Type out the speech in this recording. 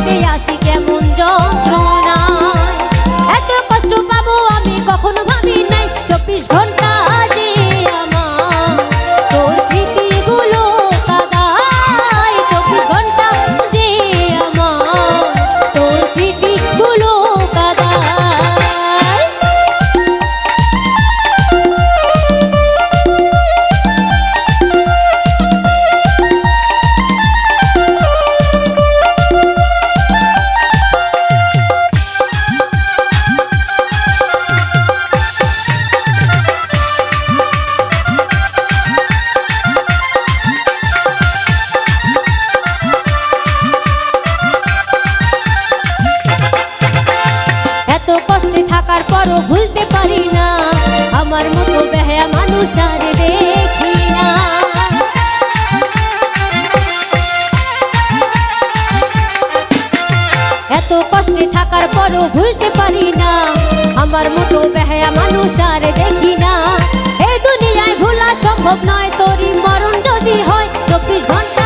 থাকতে আসি কেমন যন্ত্রণা। এত কষ্ট পাবো আমি কখনো ভাবি নাই, 24 ঘন্টা যে আমার তোর স্মৃতিগুলো কাদায়, 24 ঘন্টা যে আমার তোর স্মৃতিগুলো কাদায়। এত কষ্টে থাকার পরও ভুলতে পারি না, আমার মতো বেহায়া মানুষ আর দেখি না। এত কষ্টে থাকার পরও ভুলতে পারি না, আমার মতো বেহায়া মানুষ আর দেখি না। এই দুনিয়ায় ভোলা সম্ভব নয়, তোরই মরণ যদি হয় 24 ঘন্টা